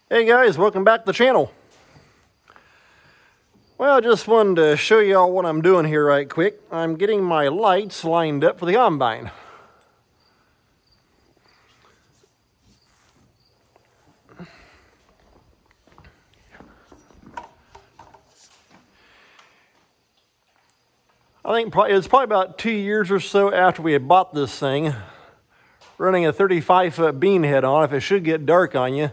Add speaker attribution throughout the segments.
Speaker 1: Hey guys, welcome back to the channel. Well, I just wanted to show you all what I'm doing here right quick. I'm getting my lights lined up for the combine. I think it's probably about 2 years or so after we had bought this thing, running a 35-foot beam head on. If it should get dark on you,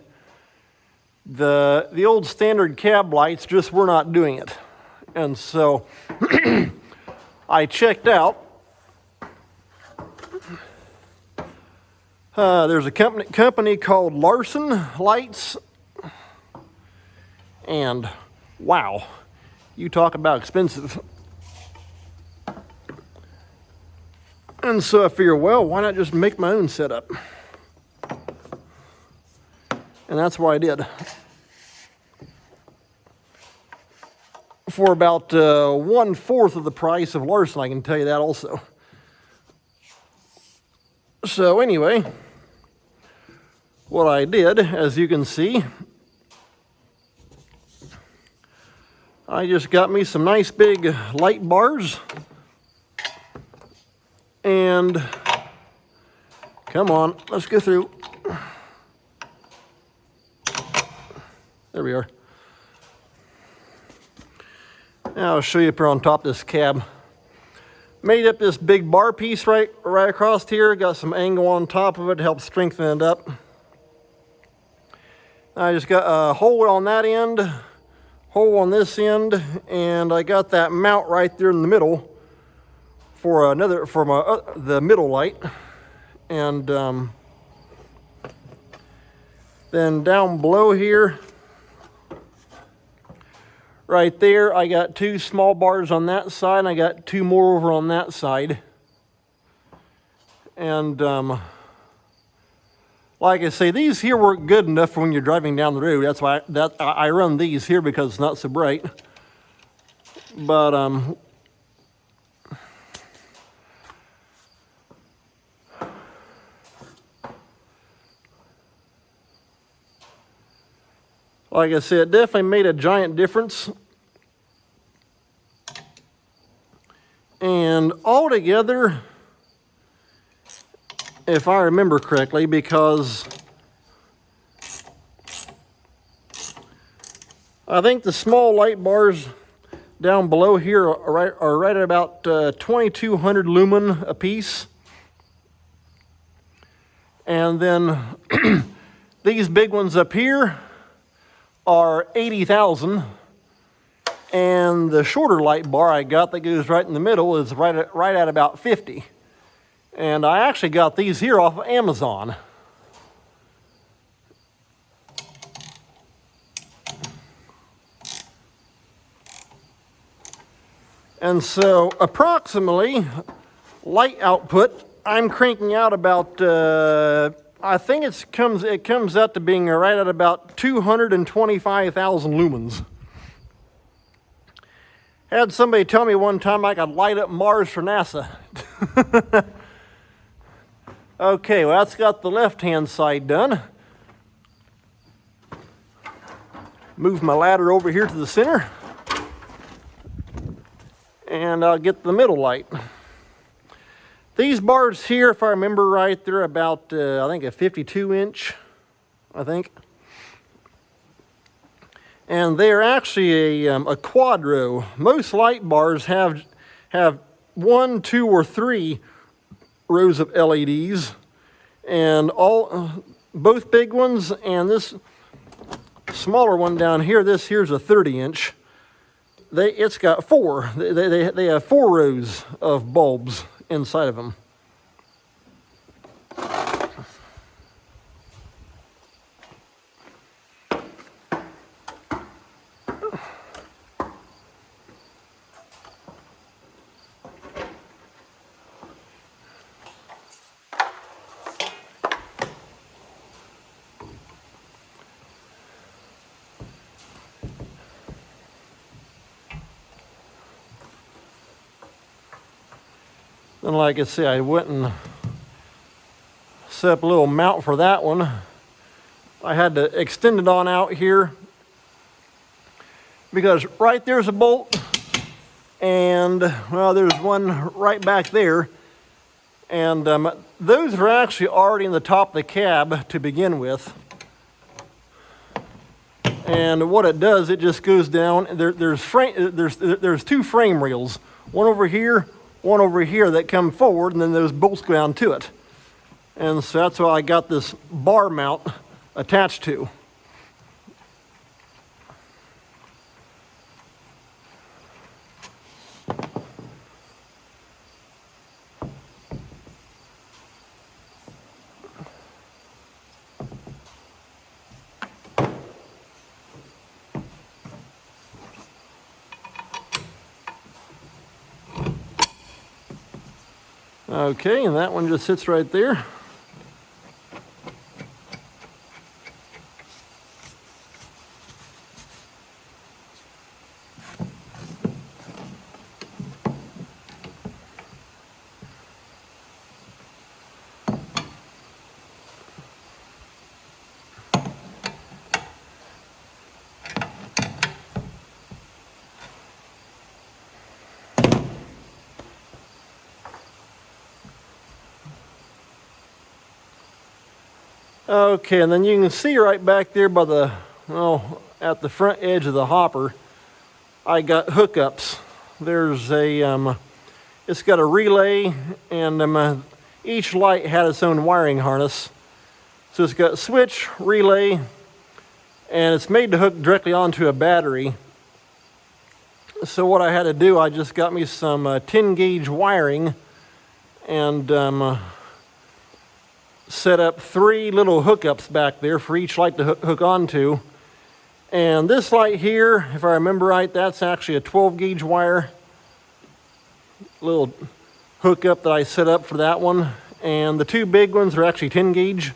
Speaker 1: the old standard cab lights just were not doing it. And so I checked out. There's a company called Larson Lights, and wow, you talk about expensive. And so I figure, well, why not just make my own setup? And that's what I did. For about 1/4 of the price of Larson, I can tell you that also. So anyway, what I did, as you can see, I just got me some nice big light bars. And come on, let's go through. There we are. Now I'll show you up here on top of this cab. Made up this big bar piece right across here. Got some angle on top of it to help strengthen it up. I just got a hole on that end, hole on this end, and I got that mount right there in the middle for the middle light. And then down below here, right there, I got 2 small bars on that side, and I got 2 more over on that side. And like I say, these here work good enough for when you're driving down the road. That's why I run these here, because it's not so bright. But like I said, it definitely made a giant difference. And altogether, if I remember correctly, because I think the small light bars down below here are right at about 2,200 lumen a piece. And then these big ones up here are 80,000, and the shorter light bar I got that goes right in the middle is right at about 50. And I actually got these here off of Amazon. And so approximately light output, I'm cranking out about I think it comes out to being right at about 225,000 lumens. Had somebody tell me one time I could light up Mars for NASA. Okay, well, that's got the left-hand side done. Move my ladder over here to the center, and I'll get the middle light. These bars here, if I remember right, they're about, I think, a 52-inch, I think. And they're actually a quad row. Most light bars have 1, 2, or 3 rows of LEDs. And both big ones and this smaller one down here, this here's a 30-inch. It's got 4. They have 4 rows of bulbs inside of them. Then, like I said, I went and set up a little mount for that one I had to extend it on out here because right there's a bolt, and well, there's one right back there, and those are actually already in the top of the cab to begin with. And what it does, it just goes down. There's two frame rails, one over here that come forward, and then those bolts go down to it. And so that's why I got this bar mount attached to. Okay, and that one just sits right there. Okay, and then you can see right back there by the, well, at the front edge of the hopper, I got hookups. There's a, it's got a relay, and each light had its own wiring harness. So it's got switch, relay, and it's made to hook directly onto a battery. So what I had to do, I just got me some 10 gauge wiring, and set up 3 little hookups back there for each light to hook onto. And this light here, if I remember right, that's actually a 12 gauge wire. Little hookup that I set up for that one. And the 2 big ones are actually 10 gauge.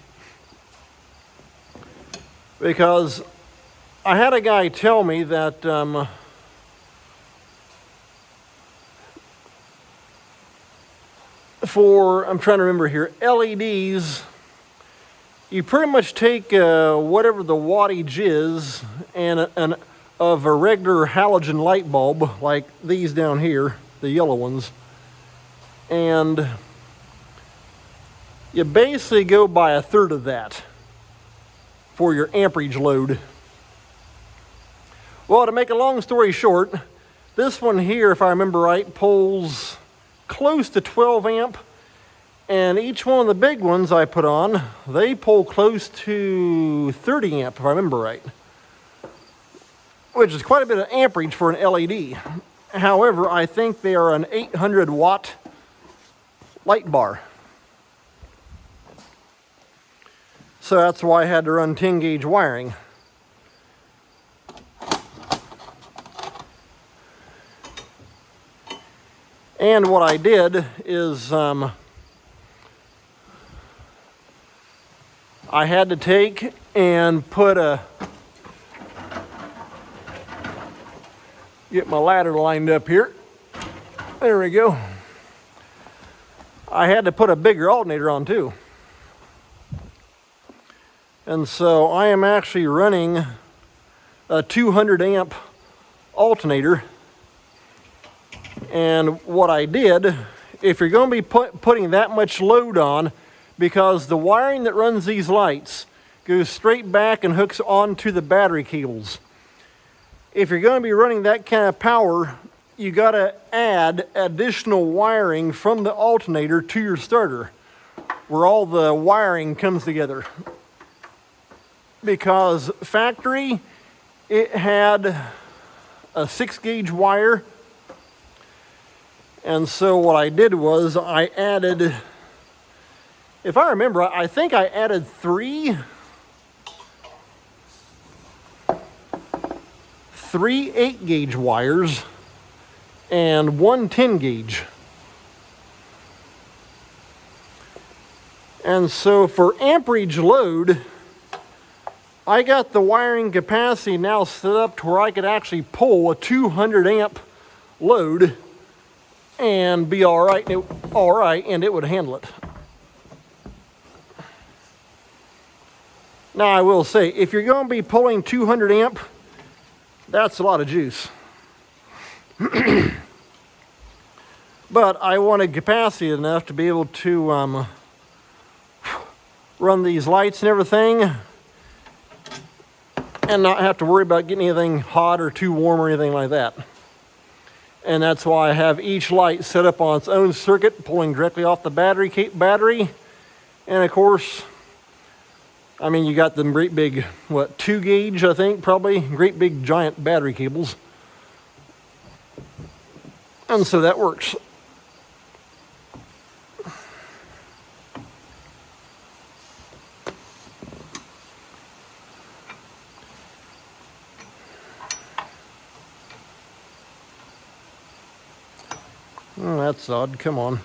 Speaker 1: Because I had a guy tell me that I'm trying to remember here, LEDs, you pretty much take whatever the wattage is of a regular halogen light bulb, like these down here, the yellow ones, and you basically go by 1/3 of that for your amperage load. Well, to make a long story short, this one here, if I remember right, pulls close to 12 amp, and each one of the big ones I put on, they pull close to 30 amp, if I remember right, which is quite a bit of amperage for an LED. However, I think they are an 800 watt light bar. So that's why I had to run 10 gauge wiring. And what I did is I had to take and put get my ladder lined up here. There we go. I had to put a bigger alternator on too. And so I am actually running a 200 amp alternator. And what I did, if you're going to be putting that much load on, because the wiring that runs these lights goes straight back and hooks onto the battery cables. If you're going to be running that kind of power, you got to add additional wiring from the alternator to your starter, where all the wiring comes together. Because factory, it had a 6 gauge wire. And so what I did was I added, if I remember, I think I added 3 8 gauge wires and 1 10 gauge. And so for amperage load, I got the wiring capacity now set up to where I could actually pull a 200 amp load and be all right, and it would handle it. Now I will say, if you're going to be pulling 200 amp, that's a lot of juice. But I wanted capacity enough to be able to run these lights and everything and not have to worry about getting anything hot or too warm or anything like that. And that's why I have each light set up on its own circuit, pulling directly off the battery. And of course, I mean, you got them great big, 2 gauge, I think, probably, great big giant battery cables. And so that works. Oh, that's odd, come on.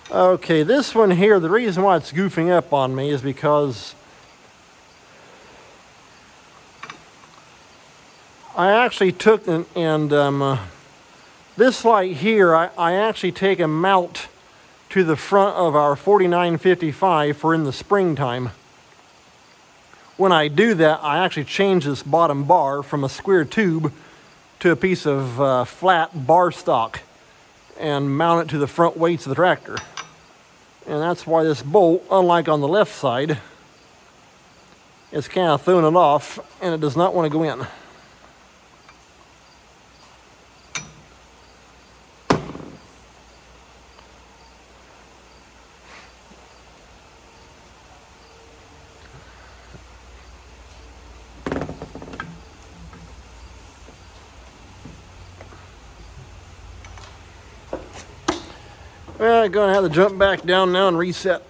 Speaker 1: Okay, this one here, the reason why it's goofing up on me is because I actually took this light here, I actually take a mount to the front of our 4955 for in the springtime. When I do that, I actually change this bottom bar from a square tube to a piece of flat bar stock and mount it to the front weights of the tractor. And that's why this bolt, unlike on the left side, it's kind of throwing it off and it does not want to go in. Well, I'm going to have to jump back down now and reset.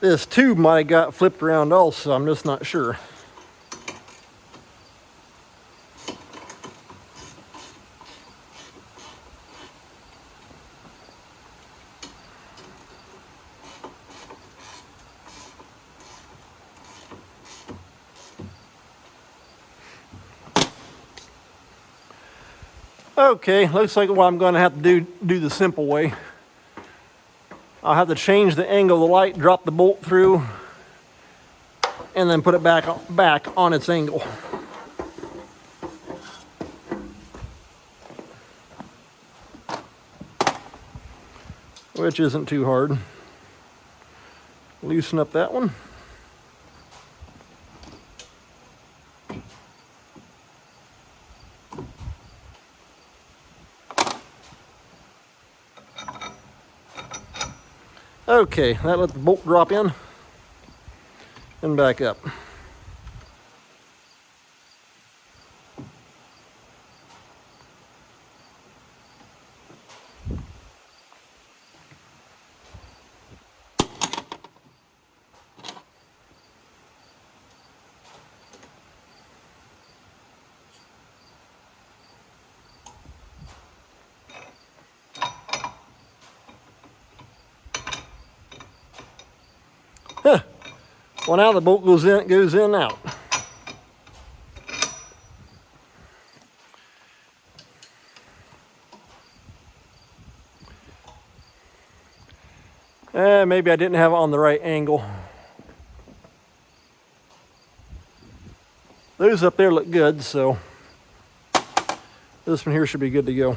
Speaker 1: This tube might have got flipped around also, I'm just not sure. Okay, looks like what I'm going to have to do the simple way. I'll have to change the angle of the light, drop the bolt through, and then put it back on its angle. Which isn't too hard. Loosen up that one. Okay, that let the bolt drop in and back up. Huh. Well, now the bolt goes in and out. Maybe I didn't have it on the right angle. Those up there look good, so this one here should be good to go.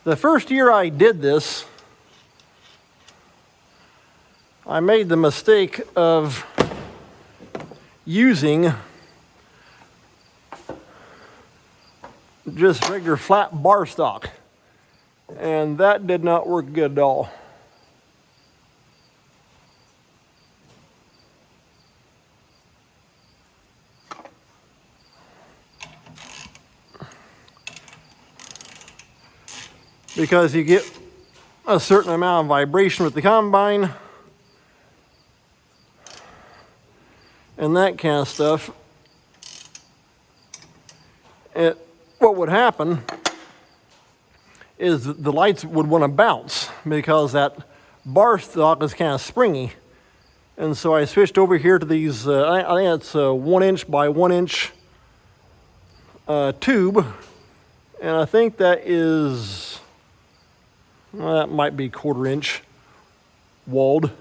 Speaker 1: The first year I did this, I made the mistake of using just regular flat bar stock, and that did not work good at all. Because you get a certain amount of vibration with the combine and that kind of stuff. What would happen is the lights would want to bounce because that bar stock is kind of springy. And so I switched over here to these, I think it's a 1 inch by 1 inch tube. And I think that is, well, that might be 1/4 inch walled.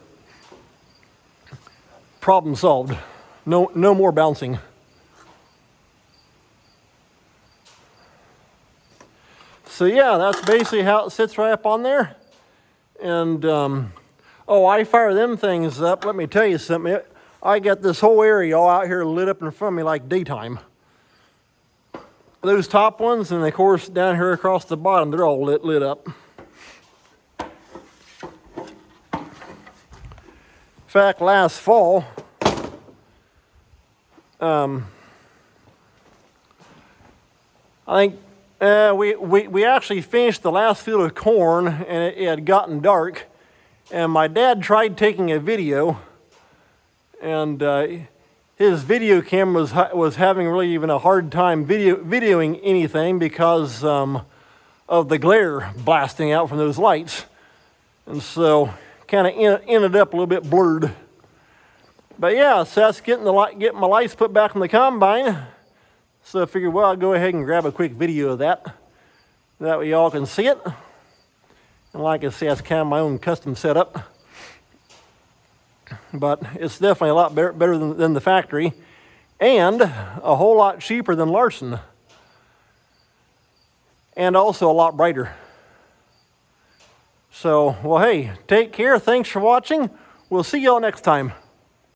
Speaker 1: Problem solved. No more bouncing. So yeah, that's basically how it sits right up on there. And oh, I fire them things up. Let me tell you something. I got this whole area all out here lit up in front of me like daytime. Those top ones, and of course down here across the bottom, they're all lit up. In fact, last fall, I think we actually finished the last field of corn, and it had gotten dark, and my dad tried taking a video, and his video camera was having really even a hard time videoing anything because of the glare blasting out from those lights, and so kind of ended up a little bit blurred. But yeah, so that's getting my lights put back in the combine. So I figured, well, I'll go ahead and grab a quick video of that. That way y'all can see it. And like I say, that's kind of my own custom setup. But it's definitely a lot better than the factory. And a whole lot cheaper than Larson. And also a lot brighter. So, well, hey, take care. Thanks for watching. We'll see y'all next time.